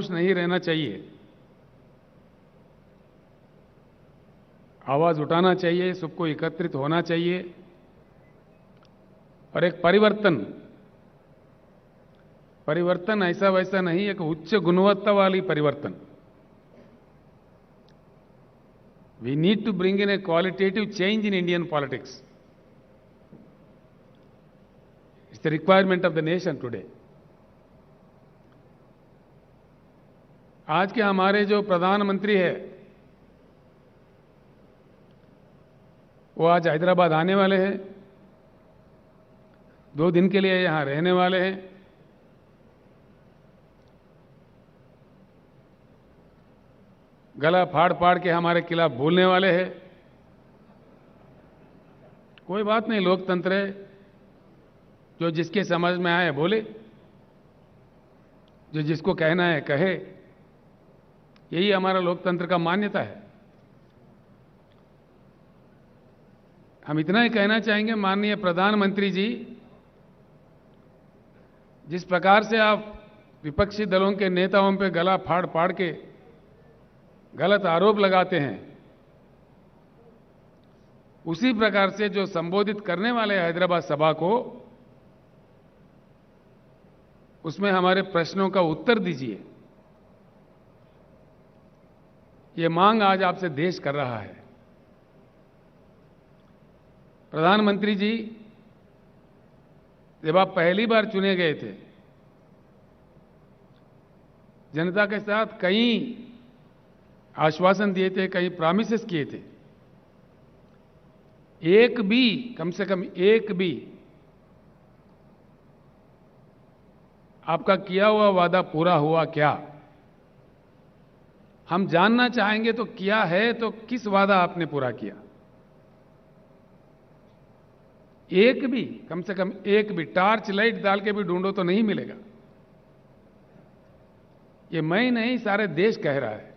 खामोश नहीं रहना चाहिए, आवाज उठाना चाहिए, सबको एकत्रित होना चाहिए और एक परिवर्तन ऐसा वैसा नहीं, एक उच्च गुणवत्ता वाली परिवर्तन। We need to bring in a qualitative change in Indian politics. It's the requirement of the nation today. आज के हमारे जो प्रधानमंत्री है वो आज हैदराबाद आने वाले हैं, 2 दिन के लिए यहां रहने वाले हैं। गला फाड़ फाड़ के हमारे खिलाफ बोलने वाले हैं। कोई बात नहीं, लोकतंत्र है, जो जिसके समझ में आए बोले, जो जिसको कहना है कहे। यही हमारा लोकतंत्र का मान्यता है। हम इतना ही कहना चाहेंगे, माननीय प्रधानमंत्री जी, जिस प्रकार से आप विपक्षी दलों के नेताओं पे गला फाड़ फाड़ के गलत आरोप लगाते हैं, उसी प्रकार से जो संबोधित करने वाले हैदराबाद सभा को, उसमें हमारे प्रश्नों का उत्तर दीजिए। ये मांग आज आपसे देश कर रहा है। प्रधानमंत्री जी, जब आप पहली बार चुने गए थे, जनता के साथ कई आश्वासन दिए थे, कई प्रॉमिसेस किए थे। एक भी, कम से कम एक भी आपका किया हुआ वादा पूरा हुआ क्या? हम जानना चाहेंगे तो किया है तो किस वादा आपने पूरा किया? एक भी, कम से कम एक भी टार्च लाइट डाल के भी ढूंढो तो नहीं मिलेगा। ये मैं नहीं, सारे देश कह रहा है।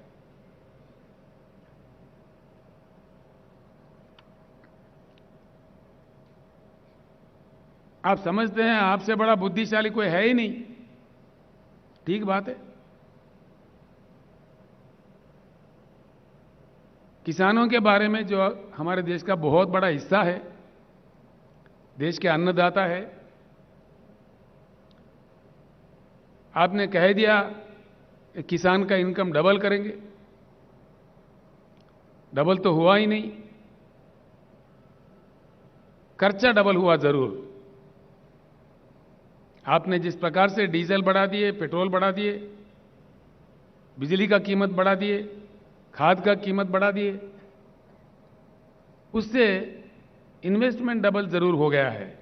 आप समझते हैं आपसे बड़ा बुद्धिशाली कोई है ही नहीं। ठीक बात है। किसानों के बारे में, जो हमारे देश का बहुत बड़ा हिस्सा है, देश के अन्नदाता है, आपने कह दिया कि किसान का इनकम डबल करेंगे। डबल तो हुआ ही नहीं, खर्चा डबल हुआ जरूर। आपने जिस प्रकार से डीजल बढ़ा दिए, पेट्रोल बढ़ा दिए, बिजली का कीमत बढ़ा दिए, खाद का कीमत बढ़ा दिए, उससे इन्वेस्टमेंट डबल जरूर हो गया है।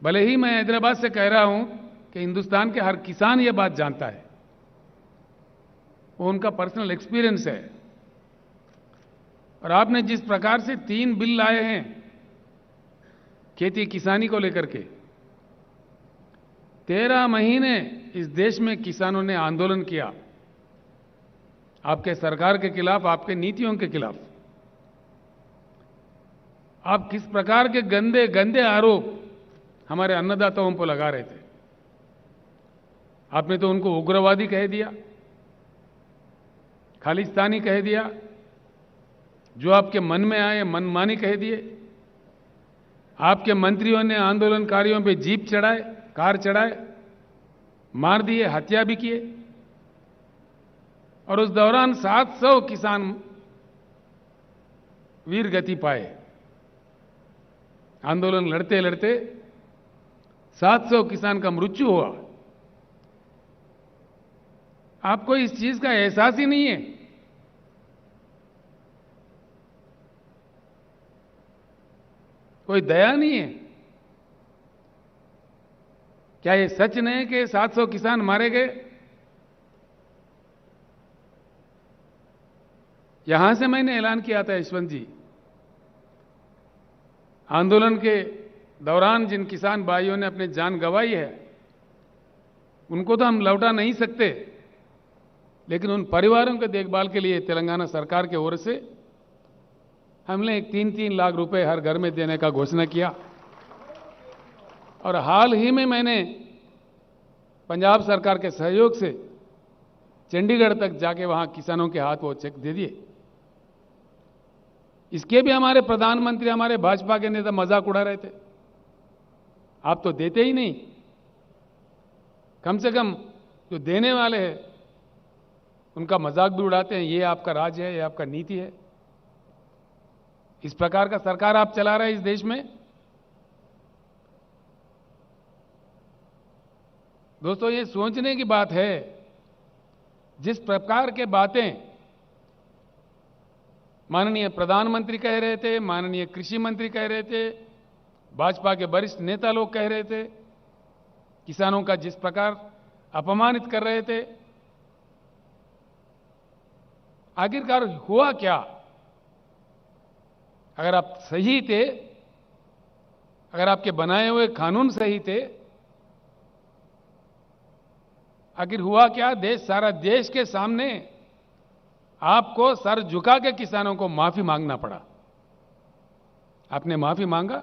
भले ही मैं हैदराबाद से कह रहा हूं कि हिंदुस्तान के हर किसान ये बात जानता है, वो उनका पर्सनल एक्सपीरियंस है। और आपने जिस प्रकार से 3 बिल लाए हैं खेती किसानी को लेकर के, 13 महीने इस देश में किसानों ने आंदोलन किया, आपके सरकार के खिलाफ, आपके नीतियों के खिलाफ। आप किस प्रकार के गंदे गंदे आरोप हमारे अन्नदाताओं पर लगा रहे थे। आपने तो उनको उग्रवादी कह दिया, खालिस्तानी कह दिया, जो आपके मन में आए मनमानी कह दिए। आपके मंत्रियों ने आंदोलनकारियों पे जीप चढ़ाए, कार चढ़ाए, मार दिए, हत्या भी किए। और उस दौरान 700 किसान वीर गति पाए। आंदोलन लड़ते लड़ते 700 किसान का मृत्यु हुआ। आपको इस चीज का एहसास ही नहीं है। कोई दया नहीं है। क्या ये सच नहीं कि 700 किसान मारे गए? यहां से मैंने ऐलान किया था, यशवंत जी, आंदोलन के दौरान जिन किसान भाइयों ने अपनी जान गंवाई है, उनको तो हम लौटा नहीं सकते, लेकिन उन परिवारों के देखभाल के लिए तेलंगाना सरकार की ओर से हमने 3-3 लाख रुपए हर घर में देने का घोषणा किया। और हाल ही में मैंने पंजाब सरकार के सहयोग से चंडीगढ़ तक जाके वहां किसानों के हाथ वो चेक दे दिए। इसके भी हमारे प्रधानमंत्री, हमारे भाजपा के नेता मजाक उड़ा रहे थे, आप तो देते ही नहीं। कम से कम जो देने वाले हैं उनका मजाक भी उड़ाते हैं, ये आपका राज है, ये आपका नीति है। इस प्रकार का सरकार आप चला रहे हैं इस देश में। दोस्तों, ये सोचने की बात है, जिस प्रकार के बातें माननीय प्रधानमंत्री कह रहे थे, माननीय कृषि मंत्री कह रहे थे, भाजपा के वरिष्ठ नेता लोग कह रहे थे, किसानों का जिस प्रकार अपमानित कर रहे थे, आखिरकार हुआ क्या? अगर आप सही थे, अगर आपके बनाए हुए कानून सही थे, आखिर हुआ क्या? सारा देश के सामने आपको सर झुका के किसानों को माफी मांगना पड़ा। आपने माफी मांगा?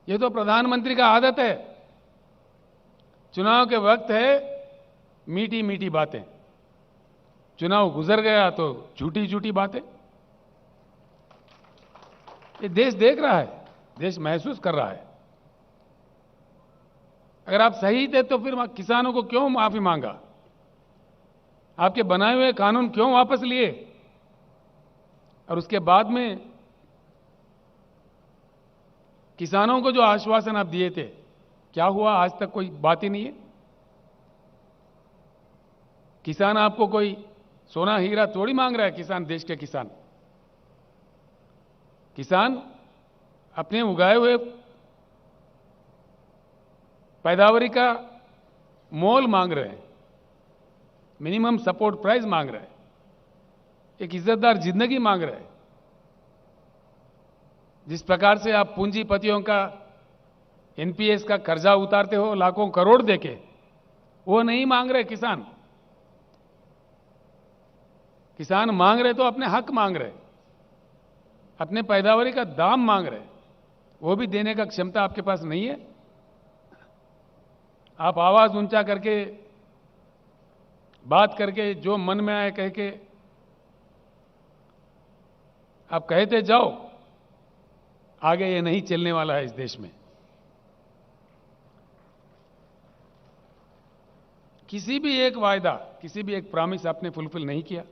ये तो प्रधानमंत्री का आदत है। चुनाव के वक्त है मीठी मीठी बातें, चुनाव गुजर गया तो झूठी झूठी बातें। ये देश देख रहा है, देश महसूस कर रहा है। अगर आप सही थे तो फिर किसानों को क्यों माफी मांगा? आपके बनाए हुए कानून क्यों वापस लिए? और उसके बाद में किसानों को जो आश्वासन आप दिए थे, क्या हुआ? आज तक कोई बात ही नहीं है। किसान आपको कोई सोना हीरा थोड़ी मांग रहा है। किसान, देश के किसान, किसान अपने उगाए हुए पैदावारी का मोल मांग रहे हैं, मिनिमम सपोर्ट प्राइस मांग रहे हैं, एक इज्जतदार जिंदगी मांग रहे हैं। जिस प्रकार से आप पूंजीपतियों का एनपीएस का कर्जा उतारते हो लाखों करोड़ देके, वो नहीं मांग रहे किसान। किसान मांग रहे तो अपने हक मांग रहे, अपने पैदावारी का दाम मांग रहे, वो भी देने का क्षमता आपके पास नहीं है। आप आवाज ऊंचा करके, बात करके, जो मन में आए कह के आप कहते जाओ, आगे ये नहीं चलने वाला है इस देश में। किसी भी एक वायदा, किसी भी एक प्रॉमिस आपने फुलफिल नहीं किया।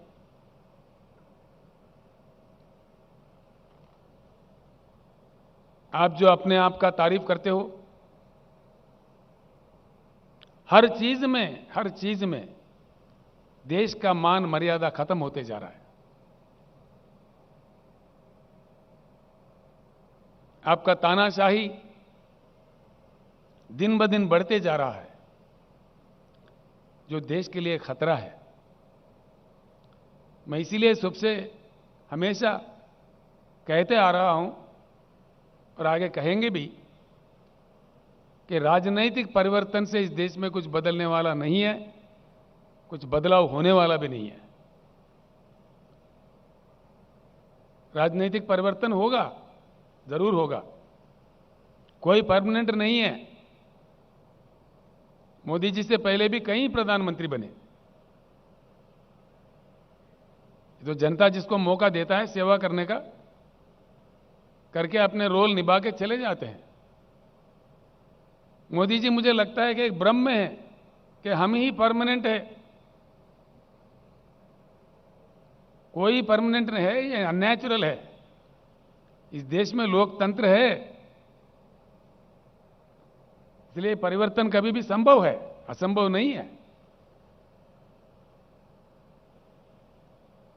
आप जो अपने आप का तारीफ करते हो, हर चीज में देश का मान मर्यादा खत्म होते जा रहा है। आपका तानाशाही दिन ब दिन बढ़ते जा रहा है, जो देश के लिए खतरा है। मैं इसीलिए सबसे हमेशा कहते आ रहा हूं और आगे कहेंगे भी कि राजनीतिक परिवर्तन से इस देश में कुछ बदलने वाला नहीं है, कुछ बदलाव होने वाला भी नहीं है। राजनीतिक परिवर्तन होगा, जरूर होगा, कोई परमानेंट नहीं है। मोदी जी से पहले भी कई प्रधानमंत्री बने। तो जनता जिसको मौका देता है सेवा करने का, करके अपने रोल निभा के चले जाते हैं। मोदी जी, मुझे लगता है कि एक भ्रम में है कि हम ही परमानेंट है। कोई परमानेंट नहीं है, ये अननेचुरल है। इस देश में लोकतंत्र है, इसलिए परिवर्तन कभी भी संभव है, असंभव नहीं है।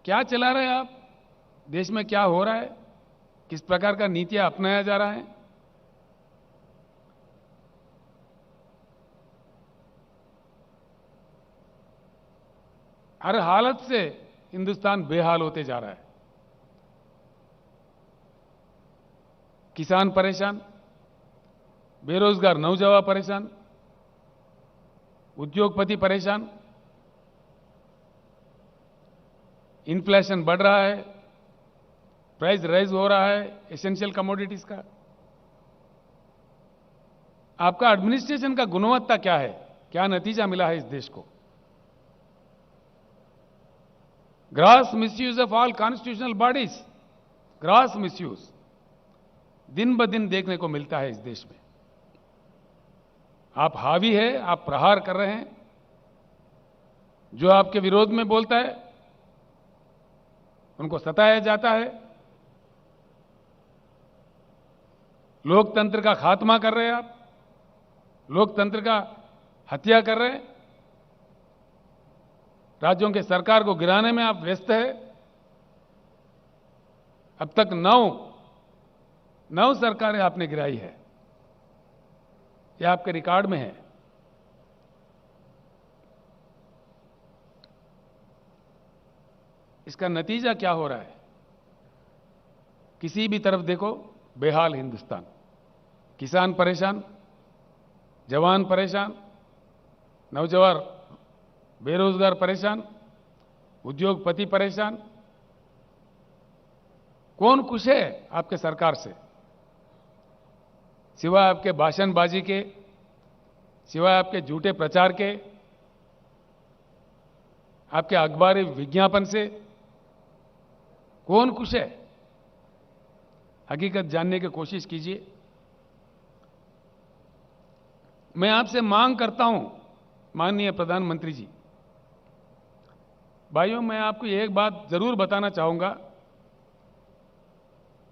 क्या चला रहे हैं आप? देश में क्या हो रहा है? किस प्रकार का नीतियां अपनाया जा रहा है? हर हालत से हिंदुस्तान बेहाल होते जा रहा है। किसान परेशान, बेरोजगार नौजवान परेशान, उद्योगपति परेशान, इन्फ्लेशन बढ़ रहा है, प्राइस राइज हो रहा है एसेंशियल कमोडिटीज का। आपका एडमिनिस्ट्रेशन का गुणवत्ता क्या है, क्या नतीजा मिला है इस देश को। Gross misuse of all constitutional bodies, gross misuse दिन ब दिन देखने को मिलता है इस देश में। आप हावी है, आप प्रहार कर रहे हैं। जो आपके विरोध में बोलता है उनको सताया जाता है। लोकतंत्र का खात्मा कर रहे हैं आप, लोकतंत्र का हत्या कर रहे हैं। राज्यों के सरकार को गिराने में आप व्यस्त है। अब तक नौ सरकारें आपने गिराई है, यह आपके रिकॉर्ड में है। इसका नतीजा क्या हो रहा है? किसी भी तरफ देखो बेहाल हिंदुस्तान। किसान परेशान, जवान परेशान, नौजवान बेरोजगार परेशान, उद्योगपति परेशान। कौन खुश है आपके सरकार से? सिवाय आपके भाषणबाजी के, सिवाय आपके झूठे प्रचार के, आपके अखबारी विज्ञापन से कौन खुश है? हकीकत जानने की कोशिश कीजिए। मैं आपसे मांग करता हूं, माननीय प्रधानमंत्री जी, भाइयों, मैं आपको एक बात जरूर बताना चाहूंगा।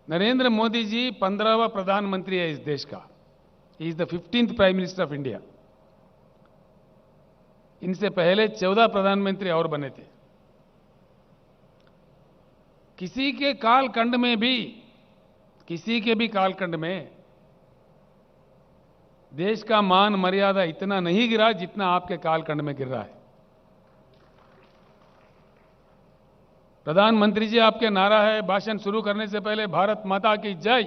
नरेंद्र मोदी जी 15वां प्रधानमंत्री है इस देश का। He is the 15th prime minister of India. इनसे पहले 14 प्रधानमंत्री और बने थे। किसी के कालखंड में भी, किसी के भी कालखंड में देश का मान मर्यादा इतना नहीं गिरा जितना आपके कालखंड में गिर रहा है। प्रधानमंत्री जी, आपके नारा है भाषण शुरू करने से पहले भारत माता की जय।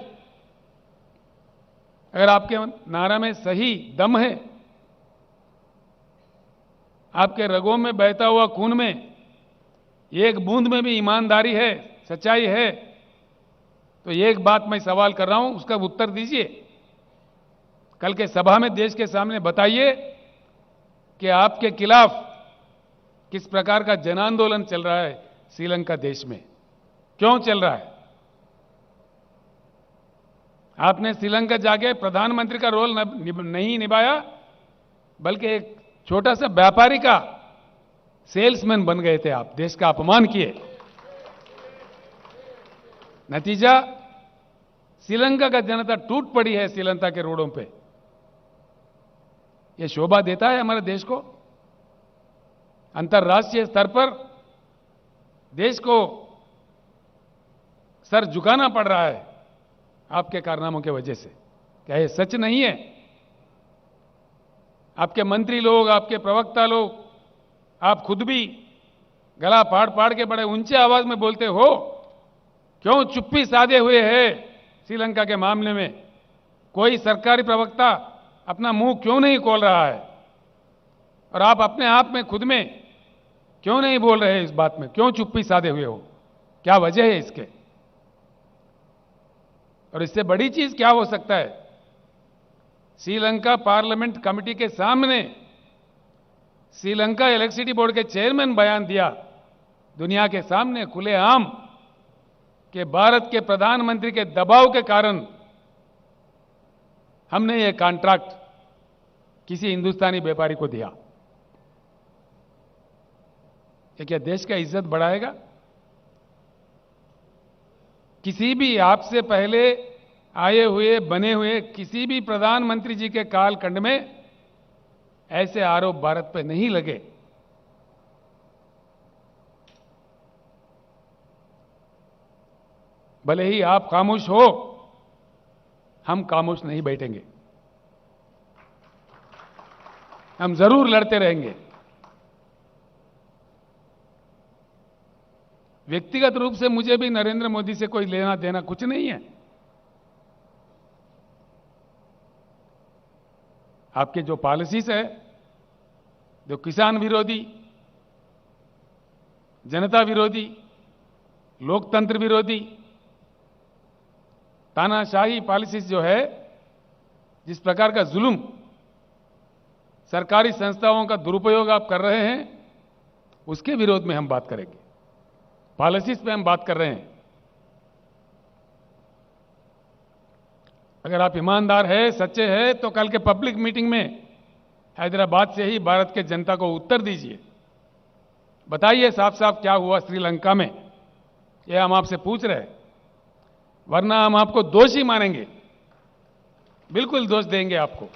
अगर आपके नारा में सही दम है, आपके रगों में बहता हुआ खून में एक बूंद में भी ईमानदारी है, सच्चाई है, तो एक बात मैं सवाल कर रहा हूं, उसका उत्तर दीजिए। कल के सभा में देश के सामने बताइए कि आपके खिलाफ किस प्रकार का जन आंदोलन चल रहा है श्रीलंका देश में, क्यों चल रहा है। आपने श्रीलंका जाके प्रधानमंत्री का रोल नहीं निभाया, बल्कि एक छोटा सा व्यापारी का सेल्समैन बन गए थे आप। देश का अपमान किए। नतीजा, श्रीलंका का जनता टूट पड़ी है श्रीलंका के रोडों पे। यह शोभा देता है हमारे देश को? अंतर्राष्ट्रीय स्तर पर देश को सर झुकाना पड़ रहा है आपके कारनामों की वजह से। क्या यह सच नहीं है? आपके मंत्री लोग, आपके प्रवक्ता लोग, आप खुद भी गला फाड़ फाड़ के बड़े ऊंचे आवाज में बोलते हो। क्यों चुप्पी साधे हुए है श्रीलंका के मामले में? कोई सरकारी प्रवक्ता अपना मुंह क्यों नहीं खोल रहा है? और आप अपने आप में, खुद में क्यों नहीं बोल रहे इस बात में? क्यों चुप्पी साधे हुए हो? क्या वजह है इसके? और इससे बड़ी चीज क्या हो सकता है? श्रीलंका पार्लियामेंट कमेटी के सामने श्रीलंका इलेक्ट्रिसिटी बोर्ड के चेयरमैन बयान दिया दुनिया के सामने खुलेआम कि भारत के प्रधानमंत्री के दबाव के कारण हमने ये कॉन्ट्रैक्ट किसी हिंदुस्तानी व्यापारी को दिया। ये क्या देश का इज्जत बढ़ाएगा? किसी भी आपसे पहले आए हुए, बने हुए किसी भी प्रधानमंत्री जी के कालखंड में ऐसे आरोप भारत पे नहीं लगे। भले ही आप खामोश हो, हम खामोश नहीं बैठेंगे। हम जरूर लड़ते रहेंगे। व्यक्तिगत रूप से मुझे भी नरेंद्र मोदी से कोई लेना देना कुछ नहीं है। आपके जो पॉलिसीज है, जो किसान विरोधी, जनता विरोधी, लोकतंत्र विरोधी, तानाशाही पॉलिसीज जो है, जिस प्रकार का जुल्म, सरकारी संस्थाओं का दुरुपयोग आप कर रहे हैं, उसके विरोध में हम बात करेंगे। पॉलिसीज पे हम बात कर रहे हैं। अगर आप ईमानदार है, सच्चे हैं, तो कल के पब्लिक मीटिंग में हैदराबाद से ही भारत के जनता को उत्तर दीजिए। बताइए साफ साफ क्या हुआ श्रीलंका में, यह हम आपसे पूछ रहे हैं। वरना हम आपको दोषी मानेंगे, बिल्कुल दोष देंगे आपको।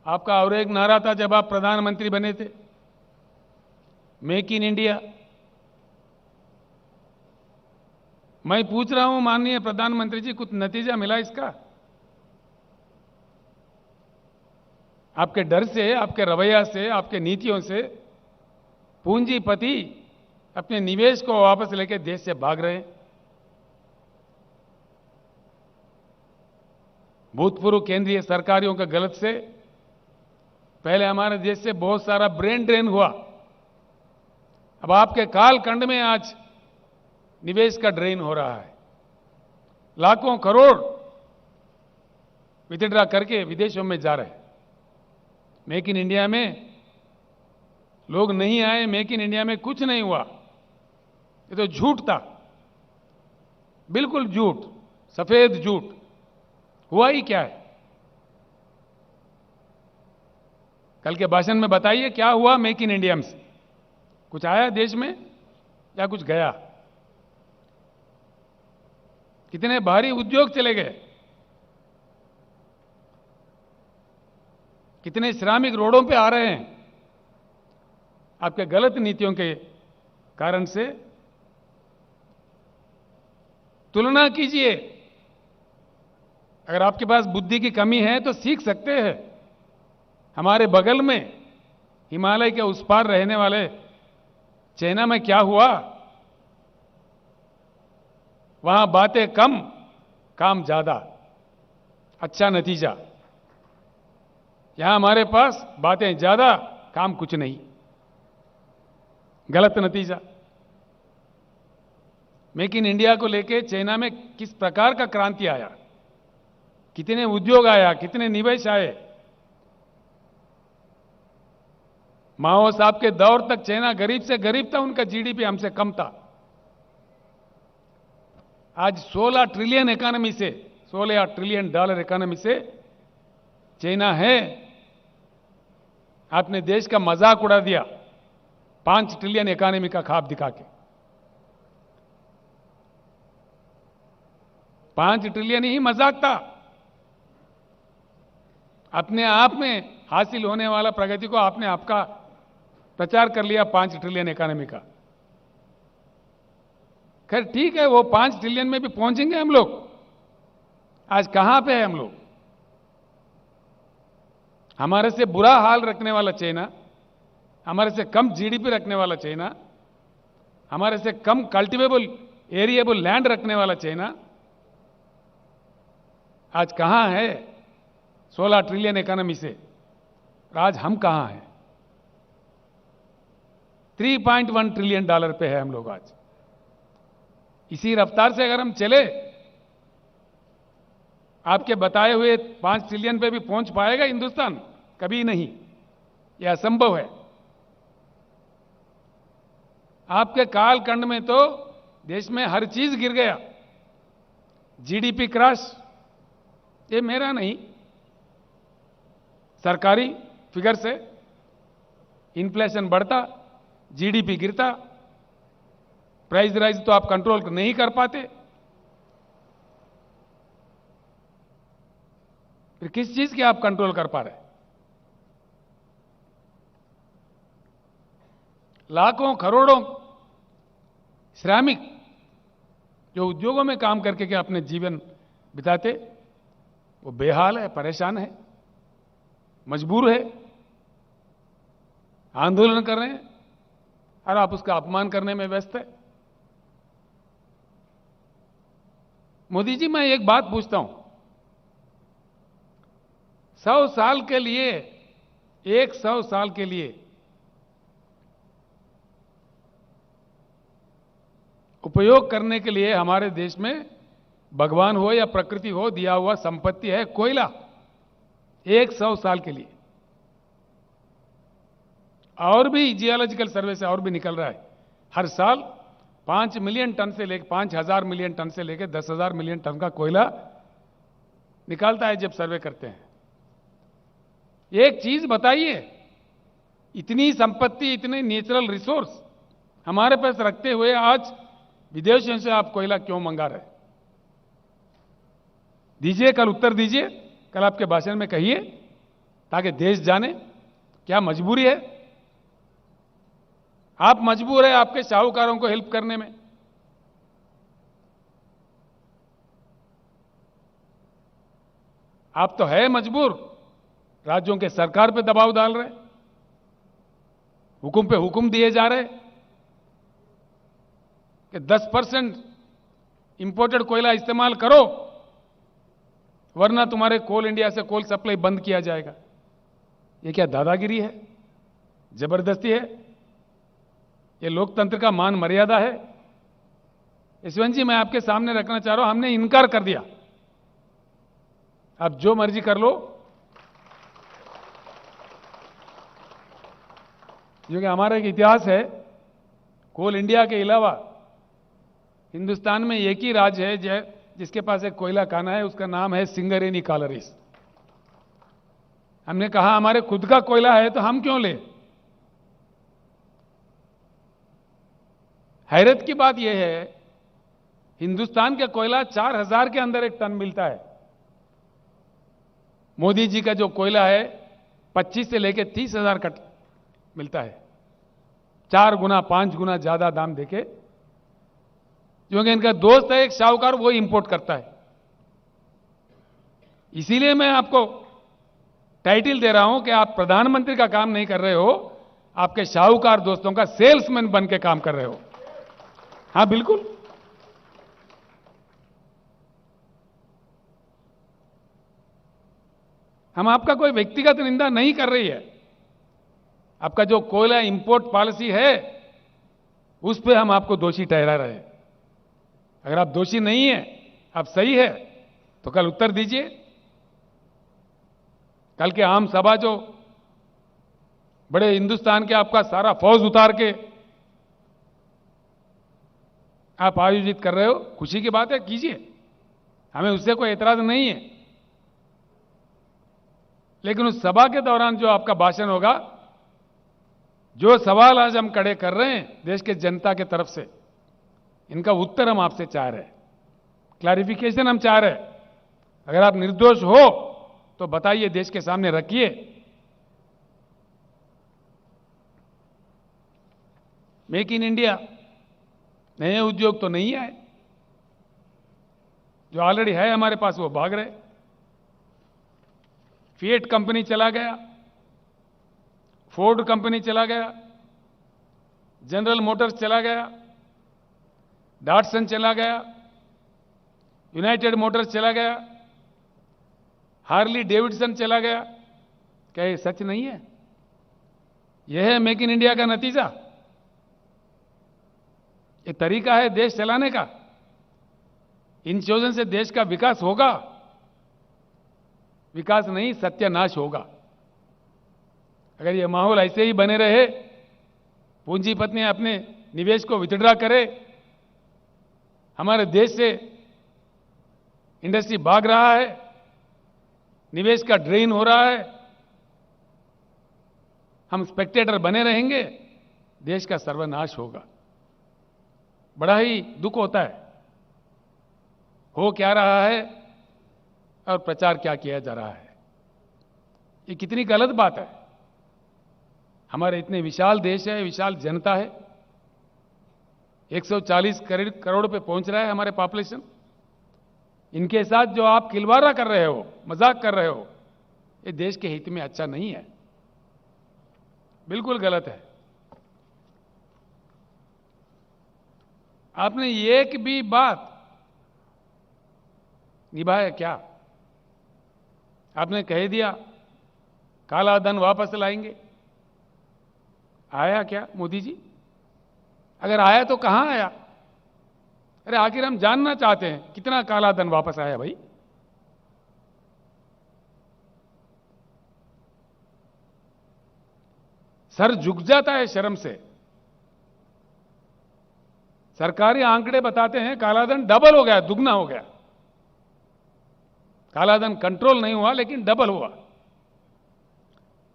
आपका और एक नारा था जब आप प्रधानमंत्री बने थे, मेक इन इंडिया। मैं पूछ रहा हूं माननीय प्रधानमंत्री जी, कुछ नतीजा मिला इसका? आपके डर से, आपके रवैया से, आपके नीतियों से पूंजीपति अपने निवेश को वापस लेकर देश से भाग रहे हैं। भूतपूर्व केंद्रीय सरकारों के गलत से पहले हमारे देश से बहुत सारा ब्रेन ड्रेन हुआ। अब आपके कालखंड में आज निवेश का ड्रेन हो रहा है। लाखों करोड़ विथड्रा करके विदेशों में जा रहे हैं। मेक इन इंडिया में लोग नहीं आए, मेक इन इंडिया में कुछ नहीं हुआ। ये तो झूठ था, बिल्कुल झूठ, सफेद झूठ। हुआ ही क्या है? कल के भाषण में बताइए क्या हुआ मेक इन इंडिया से? कुछ आया देश में या कुछ गया? कितने भारी उद्योग चले गए, कितने श्रमिक रोडों पे आ रहे हैं आपके गलत नीतियों के कारण से। तुलना कीजिए। अगर आपके पास बुद्धि की कमी है तो सीख सकते हैं। हमारे बगल में हिमालय के उस पार रहने वाले चाइना में क्या हुआ? वहां बातें कम, काम ज्यादा, अच्छा नतीजा। यहां हमारे पास बातें ज्यादा, काम कुछ नहीं, गलत नतीजा। मेक इन इंडिया को लेके चाइना में किस प्रकार का क्रांति आया, कितने उद्योग आया, कितने निवेश आए। माओ साहब के दौर तक चाइना गरीब से गरीब था, उनका जीडीपी हमसे कम था। आज 16 ट्रिलियन इकोनॉमी से, $16 ट्रिलियन इकोनॉमी से चाइना है। आपने देश का मजाक उड़ा दिया 5 ट्रिलियन इकोनॉमी का ख्वाब दिखा के। 5 ट्रिलियन ही मजाक था। अपने आप में हासिल होने वाला प्रगति को आपने आपका प्रचार कर लिया 5 ट्रिलियन इकोनॉमी का। खैर ठीक है, वो 5 ट्रिलियन में भी पहुंचेंगे हम लोग। आज कहां पे है हम लोग? हमारे से बुरा हाल रखने वाला चाइना, हमारे से कम जीडीपी रखने वाला चाइना, हमारे से कम कल्टीवेबल एरिएबल लैंड रखने वाला चाइना आज कहां है? 16 ट्रिलियन इकोनॉमी से आज हम कहां हैं? $3.1 ट्रिलियन पे है हम लोग आज। इसी रफ्तार से अगर हम चले, आपके बताए हुए 5 ट्रिलियन पे भी पहुंच पाएगा हिंदुस्तान? कभी नहीं, यह असंभव है। आपके कालखंड में तो देश में हर चीज गिर गया। जीडीपी क्रैश, ये मेरा नहीं, सरकारी फिगर से इन्फ्लेशन बढ़ता, जीडीपी गिरता, प्राइस राइज तो आप कंट्रोल नहीं कर पाते। फिर किस चीज के आप कंट्रोल कर पा रहे? लाखों करोड़ों श्रमिक जो उद्योगों में काम करके के अपने जीवन बिताते, वो बेहाल है, परेशान है, मजबूर है, आंदोलन कर रहे हैं, और आप उसका अपमान करने में व्यस्त है। मोदी जी, मैं एक बात पूछता हूं, 100 साल के लिए 100 साल के लिए उपयोग करने के लिए हमारे देश में भगवान हो या प्रकृति हो दिया हुआ संपत्ति है कोयला। 100 साल के लिए। और भी जियोलॉजिकल सर्वे से और भी निकल रहा है, हर साल 5 मिलियन टन से लेकर 5,000 मिलियन टन से लेकर 10,000 मिलियन टन का कोयला निकालता है जब सर्वे करते हैं। एक चीज बताइए, इतनी संपत्ति, इतने नेचुरल रिसोर्स हमारे पास रखते हुए आज विदेशों से आप कोयला क्यों मंगा रहे? दीजिए, कल उत्तर दीजिए, कल आपके भाषण में कहिए, ताकि देश जाने क्या मजबूरी है। आप मजबूर है आपके साहूकारों को हेल्प करने में। आप तो है मजबूर, राज्यों के सरकार पे दबाव डाल रहे, हुकुम पे हुकुम दिए जा रहे कि 10% इंपोर्टेड कोयला इस्तेमाल करो, वरना तुम्हारे कोल इंडिया से कोल सप्लाई बंद किया जाएगा। ये क्या दादागिरी है? जबरदस्ती है? ये लोकतंत्र का मान मर्यादा है? यशवंत जी, मैं आपके सामने रखना चाह रहा हूं, हमने इनकार कर दिया। आप जो मर्जी कर लो, क्योंकि हमारा एक इतिहास है, कोल इंडिया के अलावा हिंदुस्तान में एक ही राज्य है जिसके पास एक कोयला खाना है, उसका नाम है सिंगरेनी कालरीज। हमने कहा हमारे खुद का कोयला है तो हम क्यों ले? हैरत की बात यह है, हिंदुस्तान का कोयला 4,000 के अंदर एक टन मिलता है। मोदी जी का जो कोयला है 25 से लेकर 30,000 का मिलता है, 4 गुना 5 गुना ज्यादा दाम देके। क्योंकि इनका दोस्त है एक साहूकार, वो इंपोर्ट करता है। इसीलिए मैं आपको टाइटल दे रहा हूं कि आप प्रधानमंत्री का काम नहीं कर रहे हो, आपके साहूकार दोस्तों का सेल्समैन बन के काम कर रहे हो। हां, बिल्कुल। हम आपका कोई व्यक्तिगत निंदा नहीं कर रही है। आपका जो कोयला इंपोर्ट पॉलिसी है उस पे हम आपको दोषी ठहरा रहे हैं। अगर आप दोषी नहीं है, आप सही है, तो कल उत्तर दीजिए। कल के आम सभा जो बड़े हिंदुस्तान के आपका सारा फौज उतार के आप आयोजित कर रहे हो, खुशी की बात है, कीजिए, हमें उससे कोई एतराज नहीं है। लेकिन उस सभा के दौरान जो आपका भाषण होगा, जो सवाल आज हम खड़े कर रहे हैं देश के जनता के तरफ से, इनका उत्तर हम आपसे चाह रहे हैं, क्लैरिफिकेशन हम चाह रहे हैं। अगर आप निर्दोष हो तो बताइए, देश के सामने रखिए। मेक इन इंडिया, नए उद्योग तो नहीं आए, जो ऑलरेडी है हमारे पास वो भाग रहे। फिएट कंपनी चला गया, फोर्ड कंपनी चला गया, जनरल मोटर्स चला गया, डॉटसन चला गया, यूनाइटेड मोटर्स चला गया, हार्ली डेविडसन चला गया। क्या ये सच नहीं है? यह है मेक इन इंडिया का नतीजा? ये तरीका है देश चलाने का? इन चीजों से देश का विकास होगा? विकास नहीं, सत्यानाश होगा। अगर ये माहौल ऐसे ही बने रहे, पूंजीपति अपने निवेश को विथड्रॉ करे, हमारे देश से इंडस्ट्री भाग रहा है, निवेश का ड्रेन हो रहा है, हम स्पेक्टेटर बने रहेंगे, देश का सर्वनाश होगा। बड़ा ही दुख होता है। हो क्या रहा है और प्रचार क्या किया जा रहा है, ये कितनी गलत बात है। हमारे इतने विशाल देश है, विशाल जनता है, 140 करोड़ पे पहुंच रहा है हमारे पॉपुलेशन। इनके साथ जो आप खिलवाड़ा कर रहे हो, मजाक कर रहे हो, ये देश के हित में अच्छा नहीं है, बिल्कुल गलत है। आपने एक भी बात निभाया क्या? आपने कह दिया काला धन वापस लाएंगे। आया क्या मोदी जी? अगर आया तो कहां आया? अरे आखिर हम जानना चाहते हैं कितना काला धन वापस आया भाई। सर झुक जाता है शर्म से। सरकारी आंकड़े बताते हैं कालाधन डबल हो गया, दुगना हो गया। कालाधन कंट्रोल नहीं हुआ लेकिन डबल हुआ।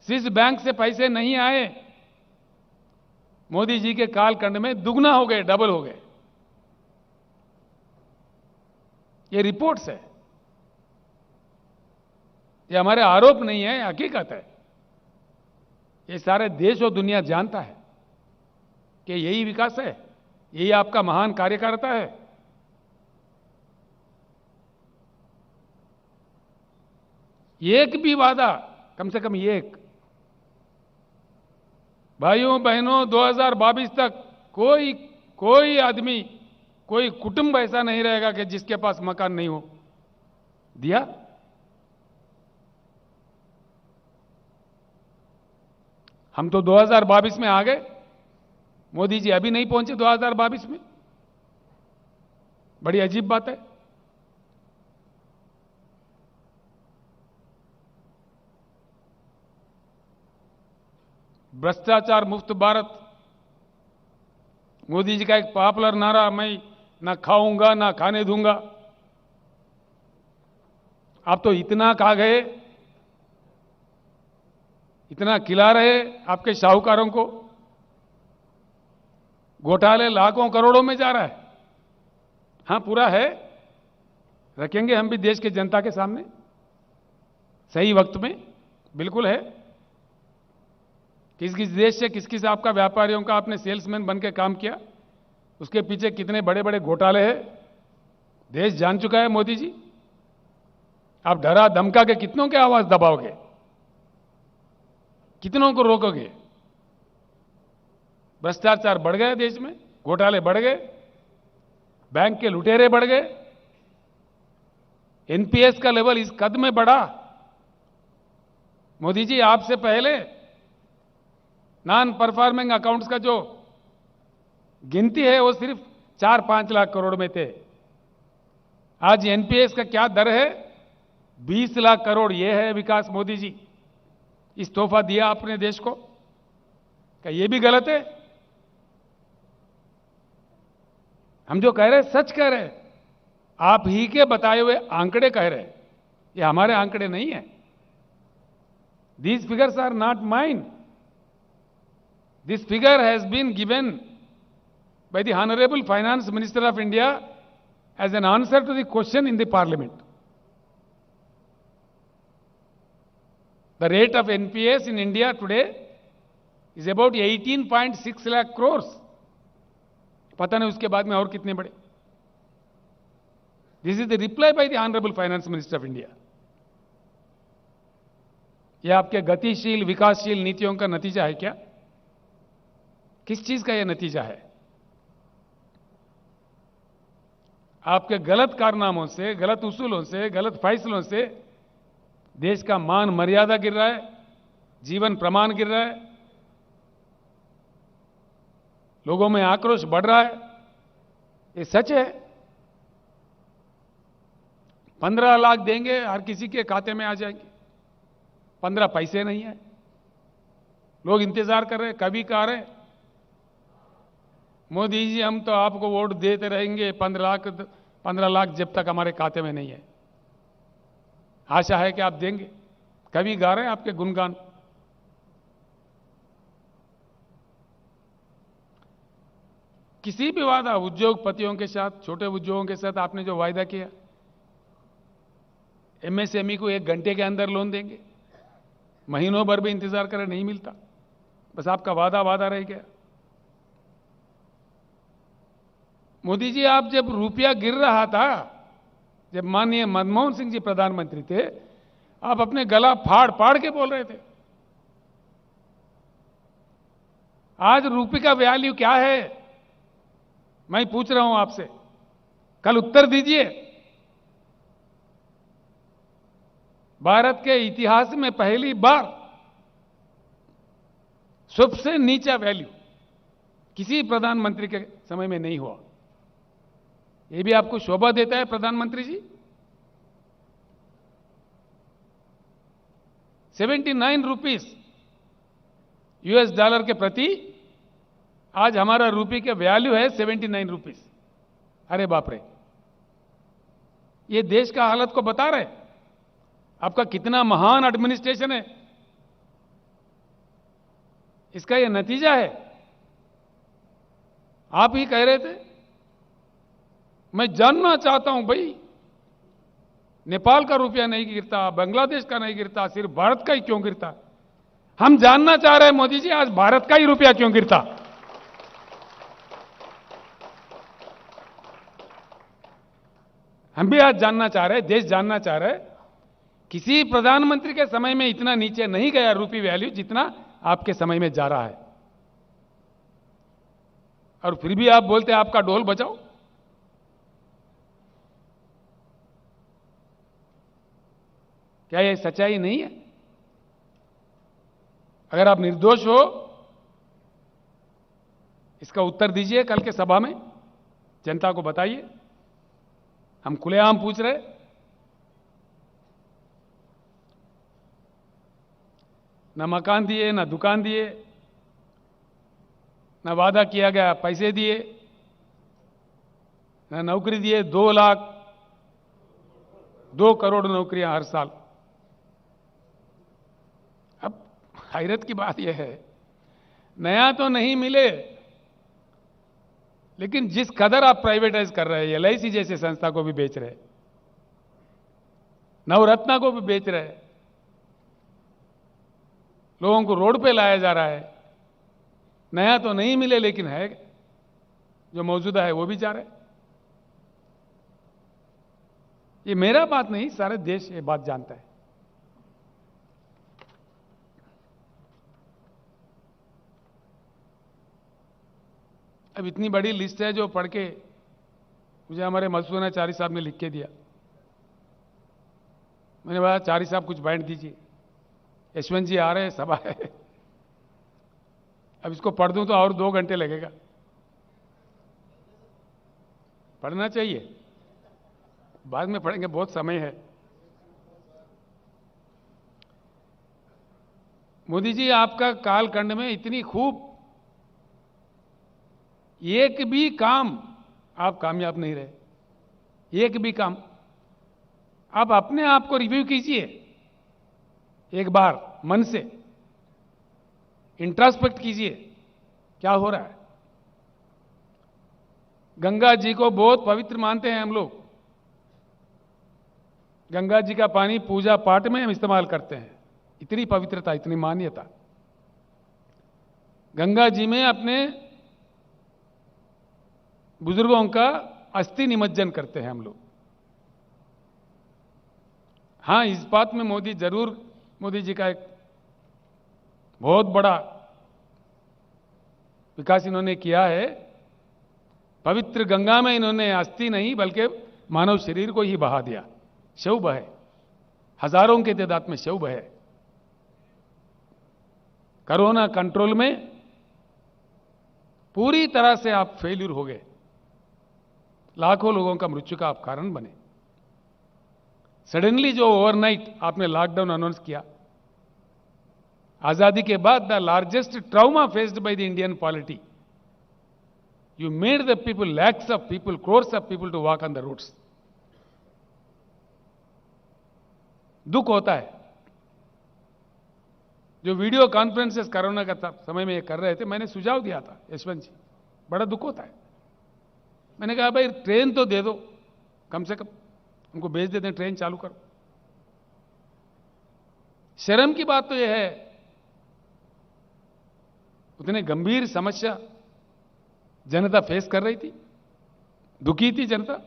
स्विस बैंक से पैसे नहीं आए, मोदी जी के कालखंड में दुगना हो गए, डबल हो गए। ये रिपोर्ट्स है, ये हमारे आरोप नहीं है, हकीकत है। ये सारे देश और दुनिया जानता है कि यही विकास है, यही आपका महान कार्यकर्ता है। एक भी वादा, कम से कम एक, भाइयों बहनों 2022 तक कोई आदमी, कोई कुटुंब ऐसा नहीं रहेगा कि जिसके पास मकान नहीं हो। दिया? हम तो 2022 में आ गए, मोदी जी अभी नहीं पहुंचे 2022 में। बड़ी अजीब बात है। भ्रष्टाचार मुक्त भारत, मोदी जी का एक पॉपुलर नारा, मैं ना खाऊंगा ना खाने दूंगा। आप तो इतना खा गए, इतना खिला रहे आपके साहूकारों को, घोटाले लाखों करोड़ों में जा रहा है। हां पूरा है, रखेंगे हम भी देश के जनता के सामने सही वक्त में, बिल्कुल है। किस किस देश से, किस किस आपका व्यापारियों का आपने सेल्समैन बन के काम किया, उसके पीछे कितने बड़े बड़े घोटाले हैं, देश जान चुका है मोदी जी। आप डरा धमका के कितनों की आवाज दबाओगे, कितनों को रोकोगे? भ्रष्टाचार बढ़ गया देश में, घोटाले बढ़ गए, बैंक के लुटेरे बढ़ गए, एनपीएस का लेवल इस कद में बढ़ा। मोदी जी आपसे पहले नॉन परफॉर्मिंग अकाउंट्स का जो गिनती है वो सिर्फ 4-5 लाख करोड़ में थे। आज एनपीएस का क्या दर है? 20 लाख करोड़। ये है विकास मोदी जी। इस तोहफा दिया आपने देश को, क्या ये भी गलत है? हम जो कह रहे हैं सच कह रहे हैं, आप ही के बताए हुए आंकड़े कह रहे हैं, ये हमारे आंकड़े नहीं है। These figures are not mine. This figure has been given by the Honorable Finance Minister of India as an answer to the question in the Parliament. The rate of NPS in India today is about 18.6 lakh crores. पता नहीं उसके बाद में और कितने बड़े। This is the reply by the Honorable Finance Minister of India. यह आपके गतिशील विकासशील नीतियों का नतीजा है क्या? किस चीज का यह नतीजा है? आपके गलत कारनामों से, गलत उसूलों से, गलत फैसलों से देश का मान मर्यादा गिर रहा है, जीवन प्रमाण गिर रहा है, लोगों में आक्रोश बढ़ रहा है। ये सच है। 15 लाख देंगे, हर किसी के खाते में आ जाएंगे। 15 पैसे नहीं है। लोग इंतजार कर रहे हैं, कभी कह रहे मोदी जी हम तो आपको वोट देते रहेंगे 15 लाख जब तक हमारे खाते में नहीं है। आशा है कि आप देंगे। कभी गा रहे हैं आपके गुणगान। किसी भी वादा, उद्योगपतियों के साथ, छोटे उद्योगों के साथ आपने जो वायदा किया, एमएसएमई को 1 घंटे के अंदर लोन देंगे, महीनों भर भी इंतजार करें नहीं मिलता। बस आपका वादा रह गया। मोदी जी आप जब रुपया गिर रहा था, जब माननीय मनमोहन सिंह जी प्रधानमंत्री थे, आप अपने गला फाड़ फाड़ के बोल रहे थे। आज रुपये का वैल्यू क्या है? मैं पूछ रहा हूं आपसे, कल उत्तर दीजिए। भारत के इतिहास में पहली बार सबसे नीचा वैल्यू किसी प्रधानमंत्री के समय में नहीं हुआ। ये भी आपको शोभा देता है प्रधानमंत्री जी? 79 रुपीस यूएस डॉलर के प्रति आज हमारा रुपये का वैल्यू है 79 रुपीस। अरे बाप रे, ये देश का हालत को बता रहे आपका कितना महान एडमिनिस्ट्रेशन है। इसका ये नतीजा है। आप ही कह रहे थे, मैं जानना चाहता हूं भाई, नेपाल का रुपया नहीं गिरता, बांग्लादेश का नहीं गिरता, सिर्फ भारत का ही क्यों गिरता? हम जानना चाह रहे हैं मोदी जी, आज भारत का ही रुपया क्यों गिरता? हम भी आज जानना चाह रहे हैं, देश जानना चाह रहे हैं। किसी प्रधानमंत्री के समय में इतना नीचे नहीं गया रुपये वैल्यू जितना आपके समय में जा रहा है। और फिर भी आप बोलते हैं आपका ढोल बजाओ। क्या ये सच्चाई नहीं है? अगर आप निर्दोष हो, इसका उत्तर दीजिए कल के सभा में, जनता को बताइए। हम खुलेआम पूछ रहे। न मकान दिए, न दुकान दिए, न वादा किया गया पैसे दिए, न नौकरी दिए। 2 लाख 2 करोड़ नौकरियां हर साल। अब हैरत की बात यह है, नया तो नहीं मिले, लेकिन जिस कदर आप प्राइवेटाइज कर रहे हैं, एलआईसी जैसे संस्था को भी बेच रहे, नवरत्ना को भी बेच रहे, लोगों को रोड पे लाया जा रहा है। नया तो नहीं मिले, लेकिन है जो मौजूदा है वो भी जा रहा है। ये मेरा बात नहीं, सारे देश ये बात जानता है। अब इतनी बड़ी लिस्ट है जो पढ़ के मुझे हमारे मधुसूदनाचार्य साहब ने लिख के दिया। मैंने बोला चारी साहब कुछ बांट दीजिए, यशवंत जी आ रहे हैं, सभा है। अब इसको पढ़ दूं तो और 2 घंटे लगेगा। पढ़ना चाहिए, बाद में पढ़ेंगे, बहुत समय है। मोदी जी, आपका कालखंड में इतनी खूब, एक भी काम आप कामयाब नहीं रहे। एक भी काम। आप अपने आप को रिव्यू कीजिए एक बार, मन से इंट्रोस्पेक्ट कीजिए, क्या हो रहा है। गंगा जी को बहुत पवित्र मानते हैं हम लोग। गंगा जी का पानी पूजा पाठ में हम इस्तेमाल करते हैं। इतनी पवित्रता, इतनी मान्यता। गंगा जी में अपने बुजुर्गों का अस्थि निमज्जन करते हैं हम लोग। हां, इस बात में मोदी जी का एक बहुत बड़ा विकास इन्होंने किया है। पवित्र गंगा में इन्होंने अस्थि नहीं बल्कि मानव शरीर को ही बहा दिया। शव बहे, हजारों के तादाद में शव बहे। कोरोना कंट्रोल में पूरी तरह से आप फेल्यूर हो गए। लाखों लोगों का मृत्यु का आप कारण बने। सडनली जो ओवरनाइट आपने लॉकडाउन अनाउंस किया, आजादी के बाद the largest trauma faced by the Indian polity, you made the people, lakhs of people, crores of people to walk on the roads. दुख होता है। जो वीडियो कॉन्फ्रेंसेस कोरोना का समय में ये कर रहे थे, मैंने सुझाव दिया था, यशवंत जी, बड़ा दुख होता है। मैंने कहा भाई ट्रेन तो दे दो, कम से कम उनको भेज देते हैं, ट्रेन चालू करो। शर्म की बात तो यह है, उतने गंभीर समस्या जनता फेस कर रही थी, दुखी थी जनता।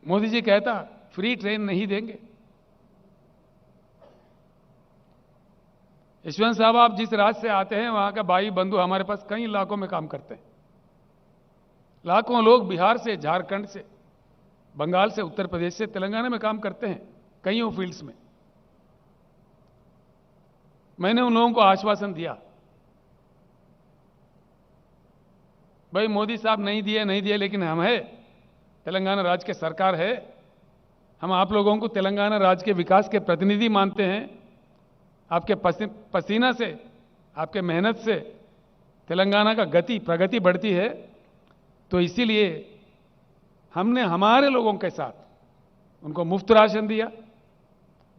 मोदी जी कहता फ्री ट्रेन नहीं देंगे। यशवंत साहब, आप जिस राज्य से आते हैं वहां का भाई बंधु हमारे पास कई इलाकों में काम करते हैं। लाखों लोग बिहार से, झारखंड से, बंगाल से, उत्तर प्रदेश से, तेलंगाना में काम करते हैं, कईयों फील्ड्स में। मैंने उन लोगों को आश्वासन दिया, भाई मोदी साहब नहीं दिए, लेकिन हम है, तेलंगाना राज्य के सरकार है, हम आप लोगों को तेलंगाना राज्य के विकास के प्रतिनिधि मानते हैं। आपके पसीना से, आपके मेहनत से तेलंगाना का प्रगति बढ़ती है, तो इसीलिए हमने हमारे लोगों के साथ उनको मुफ्त राशन दिया,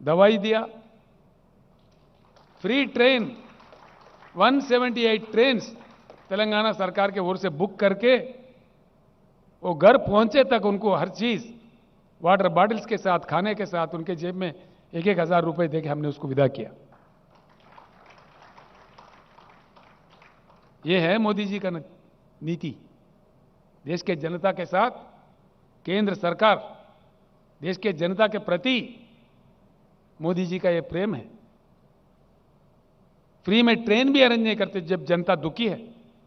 दवाई दिया, फ्री ट्रेन 178 ट्रेन्स तेलंगाना सरकार के ओर से बुक करके वो घर पहुंचे तक उनको हर चीज, वाटर बॉटल्स के साथ, खाने के साथ, उनके जेब में 1-1 हज़ार रुपए देके हमने उसको विदा किया। ये है मोदी जी का नीति। देश के जनता के साथ केंद्र सरकार, देश के जनता के प्रति मोदी जी का ये प्रेम है। फ्री में ट्रेन भी अरेंज नहीं करते जब जनता दुखी है।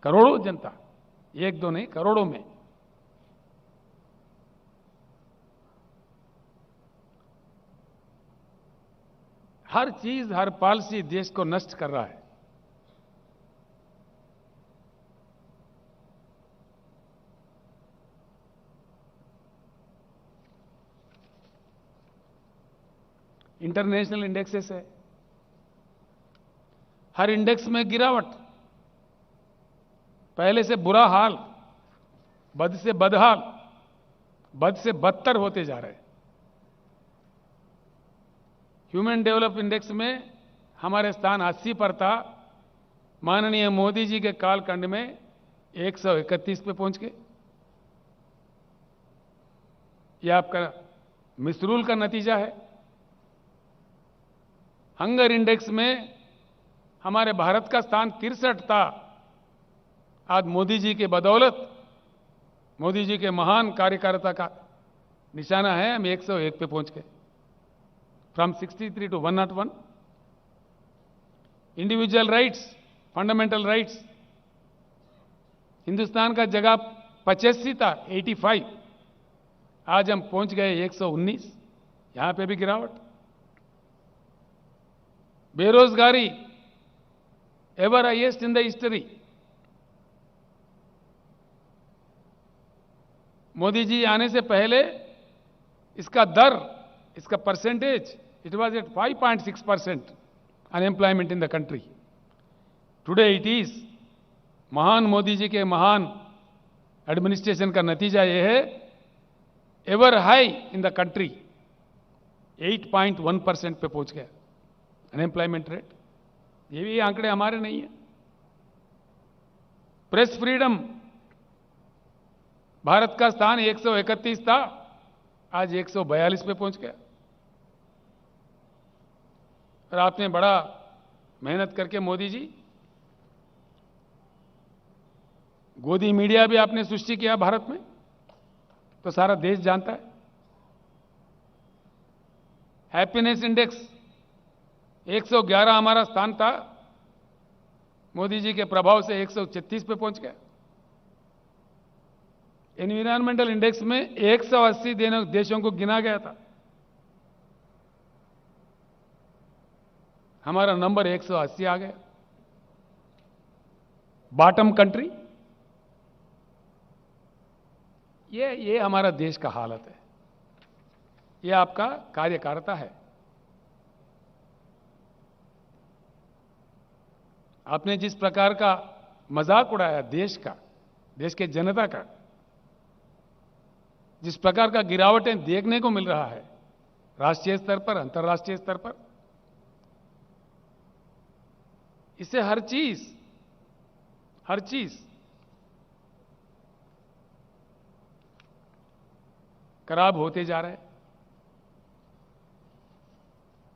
करोड़ों जनता, 1-2 नहीं, करोड़ों में। हर चीज, हर पॉलिसी देश को नष्ट कर रहा है। इंटरनेशनल इंडेक्सेस है, हर इंडेक्स में गिरावट, पहले से बुरा हाल, बद से बदहाल, बद से बदतर होते जा रहे हैं। ह्यूमन डेवलप इंडेक्स में हमारे स्थान 80 पर था, माननीय मोदी जी के कालखंड में 131 पे पहुंच गए। यह आपका मिसरूल का नतीजा है। हंगर इंडेक्स में हमारे भारत का स्थान 63 था, आज मोदी जी के बदौलत, मोदी जी के महान कार्यकारिता का निशाना है, हम 101 पे पहुंच गए, from 63 to 101। Individual rights, fundamental rights, Hindustan का जगह 85 था, 85, आज हम पहुंच गए 119, यहां पे भी गिरावट। बेरोजगारी ever highest in the history. Modi ji आने से पहले इसका दर, इसका percentage, it was at 5.6% unemployment in the country. Today it is, महान मोदी जी के महान एडमिनिस्ट्रेशन का नतीजा यह है, ever high in the country, 8.1% पे पहुंच गया अनएम्प्लॉयमेंट रेट। ये भी आंकड़े हमारे नहीं है। प्रेस फ्रीडम, भारत का स्थान 131 था, आज 142 पे पहुंच गया। और आपने बड़ा मेहनत करके मोदी जी, गोदी मीडिया भी आपने सृष्टि किया भारत में, तो सारा देश जानता है। हैप्पीनेस इंडेक्स 111 हमारा स्थान था, मोदी जी के प्रभाव से 136 पे पहुंच गया। एनवायरमेंटल इंडेक्स में 180 देशों को गिना गया था, हमारा नंबर 180 आ गया। बॉटम कंट्री, ये हमारा देश का हालत है। ये आपका कार्यकारिता है। आपने जिस प्रकार का मजाक उड़ाया देश का, देश के जनता का, जिस प्रकार का गिरावटें देखने को मिल रहा है राष्ट्रीय स्तर पर, अंतर्राष्ट्रीय स्तर पर, इससे हर चीज खराब होते जा रहे हैं।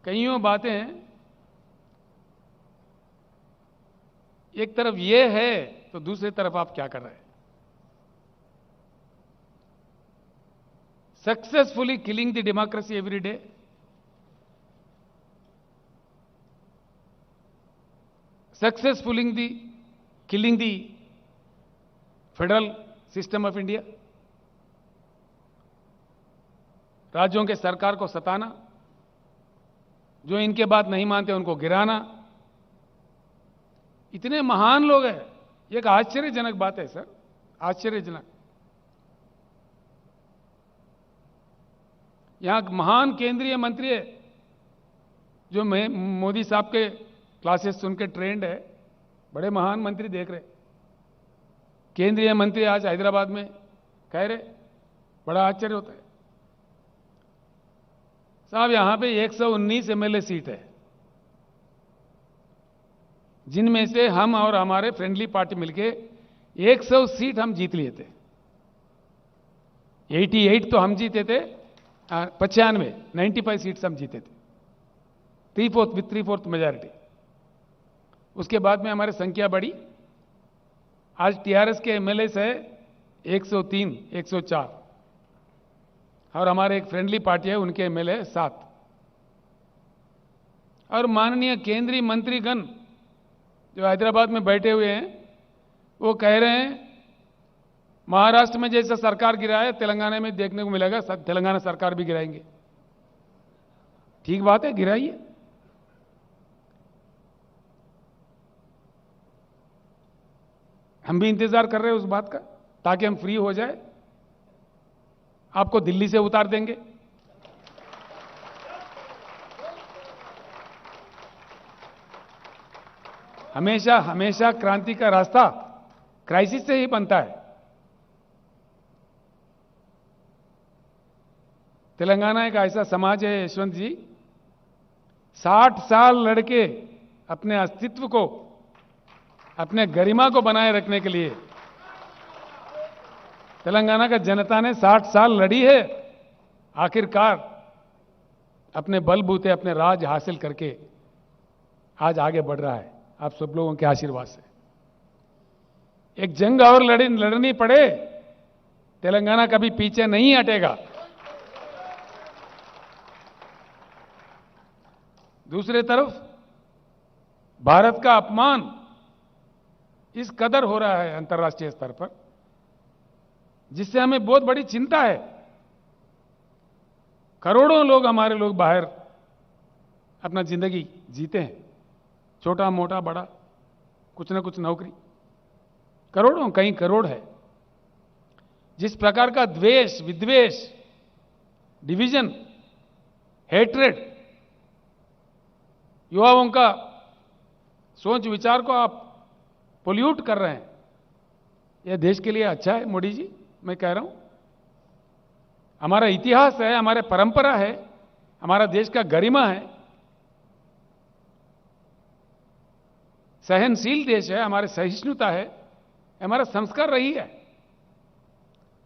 कईयों बातें एक तरफ ये है तो दूसरी तरफ आप क्या कर रहे हैं? Successfully killing the democracy every day, successfully killing the federal system of India, राज्यों के सरकार को सताना, जो इनके बात नहीं मानते उनको गिराना, इतने महान लोग हैं, एक आश्चर्यजनक बात है सर, आश्चर्यजनक। यहां महान केंद्रीय मंत्री है जो मोदी साहब के क्लासेस सुन के ट्रेंड है, बड़े महान मंत्री देख रहे, केंद्रीय मंत्री आज हैदराबाद में कह रहे, बड़ा आश्चर्य होता है साहब। यहां पे 119 एमएलए सीट है, जिनमें से हम और हमारे फ्रेंडली पार्टी मिलके 100 सीट हम जीत लिए थे। 88 तो हम जीते थे, 95 सीट्स हम जीते थे, 3/4 विथ 3/4 मेजॉरिटी। उसके बाद में हमारी संख्या बढ़ी, आज टीआरएस के एमएलए है 103, 104, और हमारे एक फ्रेंडली पार्टी है उनके एमएलए 7। और माननीय केंद्रीय मंत्रीगण जो हैदराबाद में बैठे हुए हैं वो कह रहे हैं महाराष्ट्र में जैसा सरकार गिरा है तेलंगाना में देखने को मिलेगा, तेलंगाना सरकार भी गिराएंगे। ठीक बात है, गिराइए। हम भी इंतजार कर रहे हैं उस बात का, ताकि हम फ्री हो जाए, आपको दिल्ली से उतार देंगे। हमेशा हमेशा क्रांति का रास्ता क्राइसिस से ही बनता है। तेलंगाना एक ऐसा समाज है यशवंत जी, 60 साल लड़के अपने अस्तित्व को, अपने गरिमा को बनाए रखने के लिए तेलंगाना का जनता ने 60 साल लड़ी है, आखिरकार अपने बलबूते अपने राज हासिल करके आज आगे बढ़ रहा है, आप सब लोगों के आशीर्वाद से। एक जंग और लड़नी पड़े, तेलंगाना कभी पीछे नहीं हटेगा। दूसरी तरफ भारत का अपमान इस कदर हो रहा है अंतर्राष्ट्रीय स्तर पर, जिससे हमें बहुत बड़ी चिंता है। करोड़ों लोग, हमारे लोग बाहर अपना जिंदगी जीते हैं, छोटा मोटा बड़ा कुछ ना कुछ नौकरी, करोड़ों, कई करोड़ है। जिस प्रकार का द्वेष, विद्वेष, डिवीजन, हेट्रेड, युवाओं का सोच विचार को आप पोल्यूट कर रहे हैं, यह देश के लिए अच्छा है मोदी जी? मैं कह रहा हूं, हमारा इतिहास है, हमारे परंपरा है, हमारा देश का गरिमा है, सहनशील देश है, हमारे सहिष्णुता है, हमारा संस्कार रही है।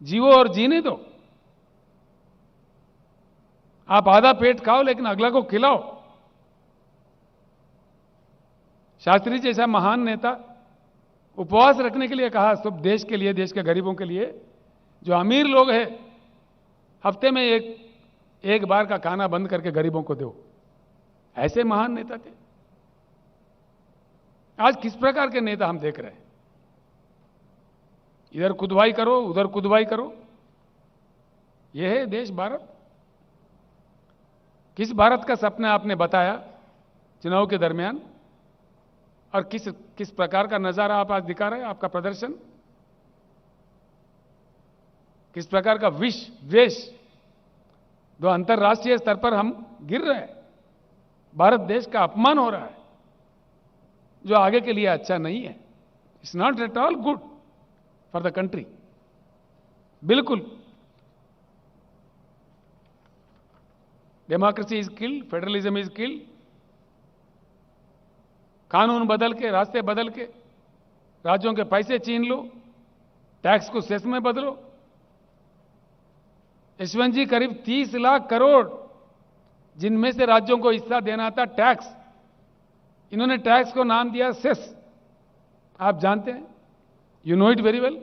जीवो और जीने दो। आप आधा पेट खाओ लेकिन अगला को खिलाओ। शास्त्री जैसा महान नेता उपवास रखने के लिए कहा, सब देश के लिए, देश के गरीबों के लिए। जो अमीर लोग हैं हफ्ते में एक बार का खाना बंद करके गरीबों को दो, ऐसे महान नेता थे। आज किस प्रकार के नेता हम देख रहे हैं? इधर खुदवाई करो, उधर खुदवाई करो। यह है देश भारत। किस भारत का सपना आपने बताया चुनाव के दरमियान, और किस प्रकार का नजारा आप आज दिखा रहे हैं? आपका प्रदर्शन किस प्रकार का विष द्वेष, जो अंतर्राष्ट्रीय स्तर पर हम गिर रहे हैं, भारत देश का अपमान हो रहा है, जो आगे के लिए अच्छा नहीं है। It's not at all good for the country. बिल्कुल। Democracy is killed, federalism is killed. कानून बदल के, रास्ते बदल के, राज्यों के पैसे छीन लो, टैक्स को सेस में बदलो। यशवंत जी, करीब 30 लाख करोड़ जिनमें से राज्यों को हिस्सा देना था टैक्स, इन्होंने टैक्स को नाम दिया सेस। आप जानते हैं, you know it very well,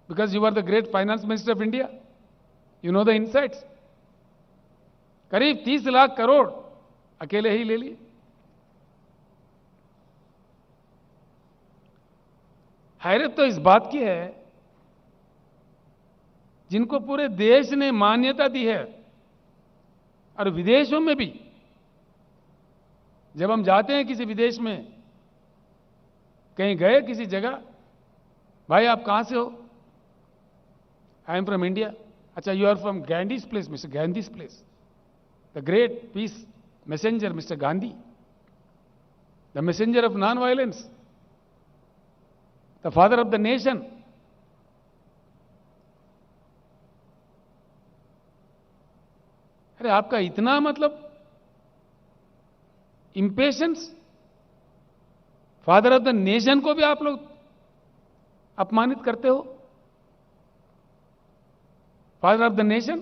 because you are the great finance minister of India, you know the insights. करीब 30 लाख करोड़ अकेले ही ले लिए। हैरत तो इस बात की है, जिनको पूरे देश ने मान्यता दी है, और विदेशों में भी जब हम जाते हैं किसी विदेश में, कहीं गए किसी जगह, भाई आप कहाँ से हो? I am from India. अच्छा, you are from Gandhi's place, mister Gandhi's place, the great peace messenger mister Gandhi, the messenger of non violence, the father of the nation. अरे आपका इतना मतलब impatience, father of the nation को भी आप लोग अपमानित करते हो। फादर ऑफ द नेशन,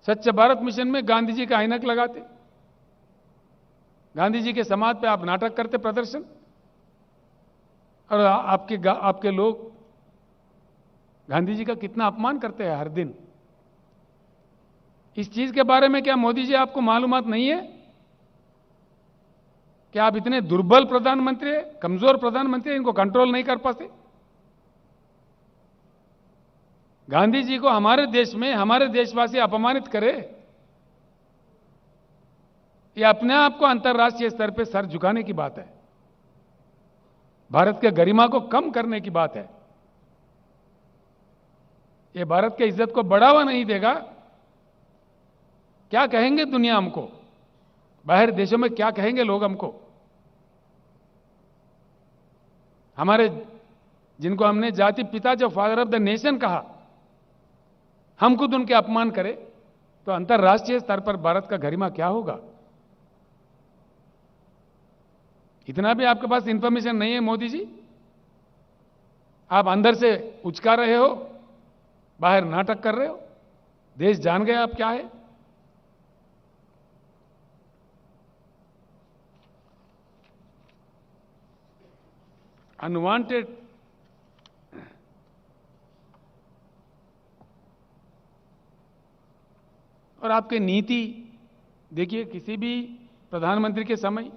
स्वच्छ भारत मिशन में गांधी जी का ऐनक लगाते, गांधी जी के समाज पे आप नाटक करते, प्रदर्शन, और आपके लोग गांधी जी का कितना अपमान करते हैं हर दिन। इस चीज के बारे में क्या मोदी जी आपको मालूमात नहीं है कि आप इतने दुर्बल प्रधानमंत्री हैं, कमजोर प्रधानमंत्री हैं, इनको कंट्रोल नहीं कर पाते? गांधी जी को हमारे देश में हमारे देशवासी अपमानित करे, ये अपने आप को अंतर्राष्ट्रीय स्तर पे सर झुकाने की बात है, भारत के गरिमा को कम करने की बात है। ये भारत के इज्जत को बढ़ावा नहीं देगा। क्या कहेंगे दुनिया हमको, बाहर देशों में क्या कहेंगे लोग हमको? हमारे जिनको हमने जाति पिता, जो फादर ऑफ द नेशन कहा, हम खुद उनके अपमान करें तो अंतर्राष्ट्रीय स्तर पर भारत का गरिमा क्या होगा? इतना भी आपके पास इंफॉर्मेशन नहीं है मोदी जी? आप अंदर से उचका रहे हो, बाहर नाटक कर रहे हो, देश जान गए आप क्या है। अनवांटेड और आपके नीति देखिए, किसी भी प्रधानमंत्री के समय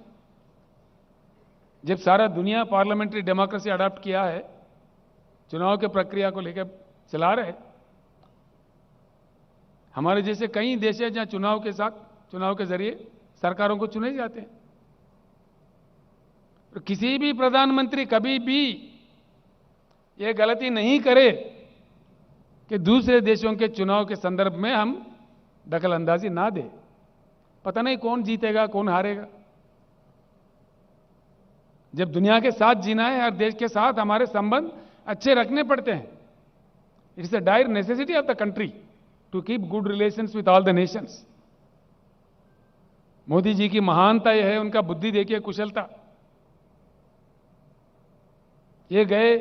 जब सारा दुनिया पार्लियामेंट्री डेमोक्रेसी अडॉप्ट किया है, चुनाव के प्रक्रिया को लेकर चला रहे, हमारे जैसे कई देश हैं जहां चुनाव के जरिए सरकारों को चुने जाते हैं। तो किसी भी प्रधानमंत्री कभी भी ये गलती नहीं करे कि दूसरे देशों के चुनाव के संदर्भ में हम दखल अंदाजी ना दे। पता नहीं कौन जीतेगा कौन हारेगा। जब दुनिया के साथ जीना है, हर देश के साथ हमारे संबंध अच्छे रखने पड़ते हैं। It's a dire necessity of the country to keep good relations with all the nations. Modi ji की महानता यह है, उनका बुद्धि देखिए, कुशलता। ये गए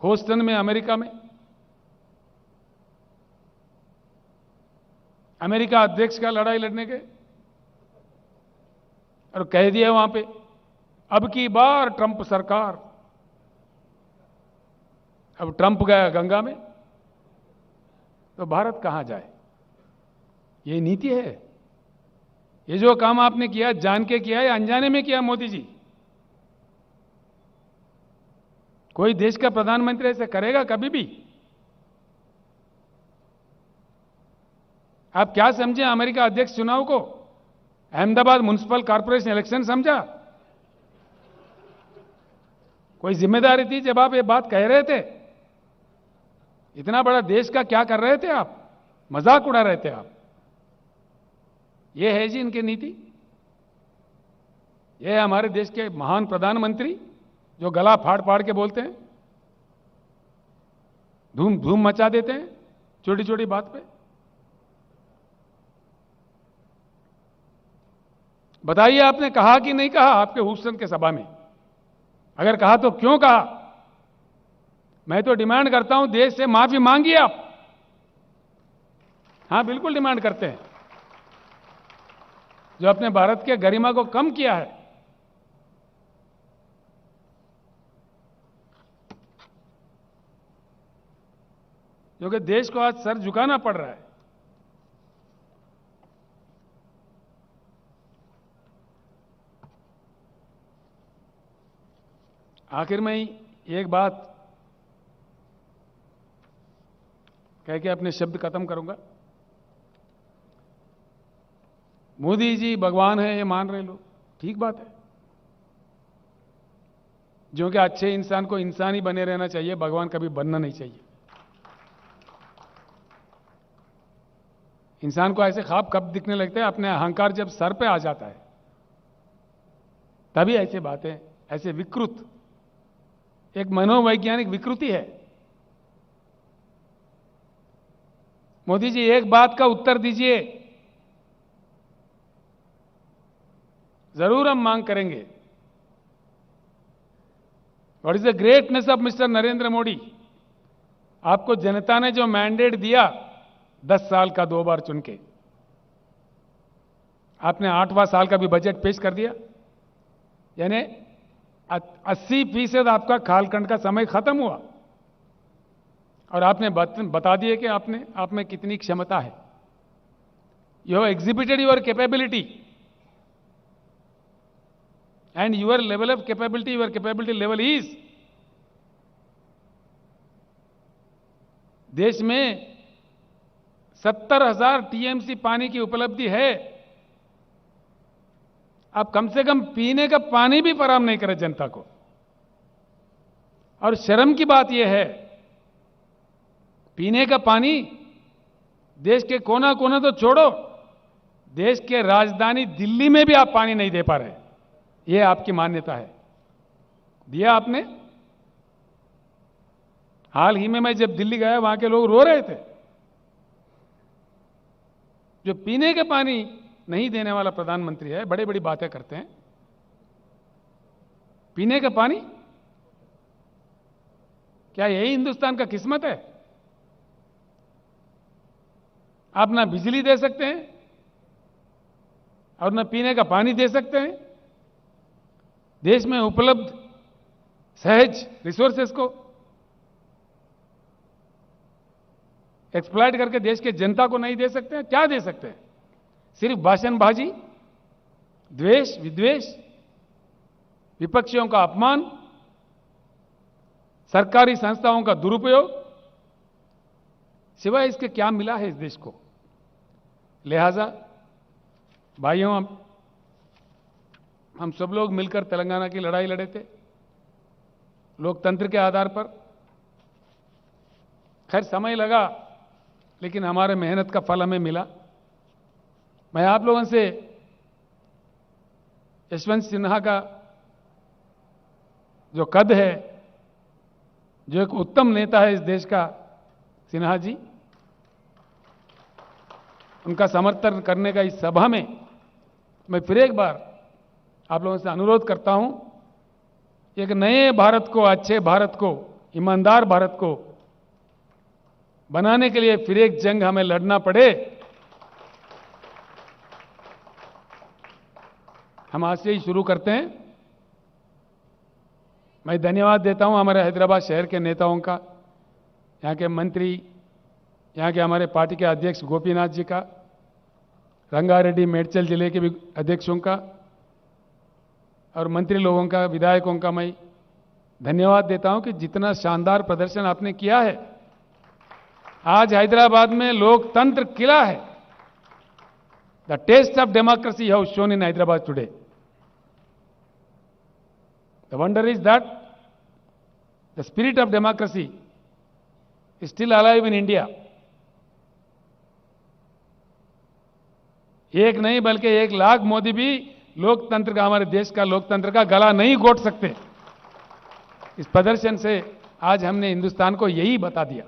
ह्यूस्टन में, अमेरिका में, अमेरिका अध्यक्ष का लड़ाई लड़ने गए और कह दिया वहां पे, अब की बार ट्रंप सरकार। अब ट्रंप गया गंगा में, तो भारत कहां जाए? ये नीति है। ये जो काम आपने किया, जान के किया या अनजाने में किया मोदी जी? कोई देश का प्रधानमंत्री ऐसे करेगा कभी भी? आप क्या समझे अमेरिका अध्यक्ष चुनाव को? अहमदाबाद म्युनिसिपल कॉर्पोरेशन इलेक्शन समझा? कोई जिम्मेदारी थी जब आप ये बात कह रहे थे? इतना बड़ा देश का क्या कर रहे थे आप? मजाक उड़ा रहे थे आप। ये है जी इनकी नीति। ये है हमारे देश के महान प्रधानमंत्री जो गला फाड़ फाड़ के बोलते हैं, धूम धूम मचा देते हैं छोटी छोटी बात पे। बताइए, आपने कहा कि नहीं कहा आपके ह्यूस्टन के सभा में? अगर कहा तो क्यों कहा? मैं तो डिमांड करता हूं, देश से माफी मांगिए आप। हां, बिल्कुल डिमांड करते हैं। जो अपने भारत के गरिमा को कम किया है, जो कि देश को आज सर झुकाना पड़ रहा है। आखिर में ही एक बात कह के अपने शब्द खत्म करूंगा। मोदी जी भगवान है ये मान रहे लोग, ठीक बात है। जो कि अच्छे इंसान को इंसान ही बने रहना चाहिए, भगवान कभी बनना नहीं चाहिए। इंसान को ऐसे ख्वाब कब दिखने लगते हैं? अपने अहंकार जब सर पे आ जाता है, तभी ऐसे बातें, ऐसे विकृत, एक मनोवैज्ञानिक विकृति है। मोदी जी, एक बात का उत्तर दीजिए, जरूर हम मांग करेंगे। What is the greatness of mister Narendra Modi? आपको जनता ने जो मैंडेट दिया 10 साल का 2 बार चुन के, आपने 8वां साल का भी बजट पेश कर दिया, यानी 80% आपका कालखंड का समय खत्म हुआ और आपने बता दिए कि आप में कितनी क्षमता है। You have exhibited your capability and your level of capability, your capability level is, देश में 70,000 टीएमसी पानी की उपलब्धि है। आप कम से कम पीने का पानी भी फराहम नहीं करें जनता को। और शर्म की बात यह है, पीने का पानी देश के कोना कोना तो छोड़ो, देश के राजधानी दिल्ली में भी आप पानी नहीं दे पा रहे। यह आपकी मान्यता है। दिया आपने? हाल ही में मैं जब दिल्ली गया, वहां के लोग रो रहे थे। जो पीने के पानी नहीं देने वाला प्रधानमंत्री है, बड़ी बड़ी बातें करते हैं। पीने का पानी, क्या यही हिंदुस्तान का किस्मत है? आप ना बिजली दे सकते हैं और ना पीने का पानी दे सकते हैं। देश में उपलब्ध सहज रिसोर्सेस को एक्सप्लॉइट करके देश के जनता को नहीं दे सकते हैं। क्या दे सकते हैं? सिर्फ भाषणबाजी, द्वेष, विद्वेष, विपक्षियों का अपमान, सरकारी संस्थाओं का दुरुपयोग, सिवाय इसके क्या मिला है इस देश को? लिहाजा भाइयों, हम सब लोग मिलकर तेलंगाना की लड़ाई लड़े थे लोकतंत्र के आधार पर। खैर समय लगा, लेकिन हमारे मेहनत का फल हमें मिला। मैं आप लोगों से यशवंत सिन्हा का जो कद है, जो एक उत्तम नेता है इस देश का, सिन्हा जी, उनका समर्थन करने का इस सभा में मैं फिर एक बार आप लोगों से अनुरोध करता हूं, एक नए भारत को, अच्छे भारत को, ईमानदार भारत को बनाने के लिए फिर एक जंग हमें लड़ना पड़े। हम आज से ही शुरू करते हैं। मैं धन्यवाद देता हूं हमारे हैदराबाद शहर के नेताओं का, यहां के मंत्री, यहां के हमारे पार्टी के अध्यक्ष गोपीनाथ जी का, रंगारेड्डी मेडचल जिले के भी अध्यक्षों का और मंत्री लोगों का, विधायकों का मैं धन्यवाद देता हूं कि जितना शानदार प्रदर्शन आपने किया है। आज हैदराबाद में लोकतंत्र खिला है। The test of democracy have shown in Hyderabad today. The wonder is that the spirit of democracy is still alive in India. एक नहीं बल्कि 1 लाख मोदी भी लोकतंत्र का, हमारे देश का लोकतंत्र का गला नहीं घोट सकते। इस प्रदर्शन से आज हमने हिंदुस्तान को यही बता दिया,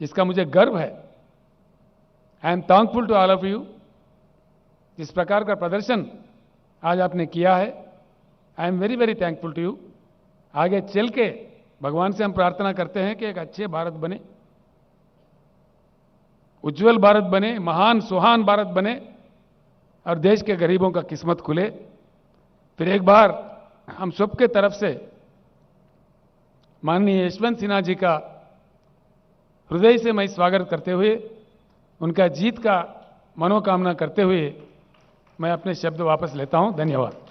जिसका मुझे गर्व है। I am thankful to all of you. जिस प्रकार का प्रदर्शन आज आपने किया है, I am very very thankful to you. आगे चल के भगवान से हम प्रार्थना करते हैं कि एक अच्छे भारत बने, उज्जवल भारत बने, महान सुहान भारत बने और देश के गरीबों का किस्मत खुले। फिर एक बार हम सबके तरफ से माननीय यशवंत सिन्हा जी का हृदय से मैं स्वागत करते हुए, उनका जीत का मनोकामना करते हुए मैं अपने शब्द वापस लेता हूं। धन्यवाद।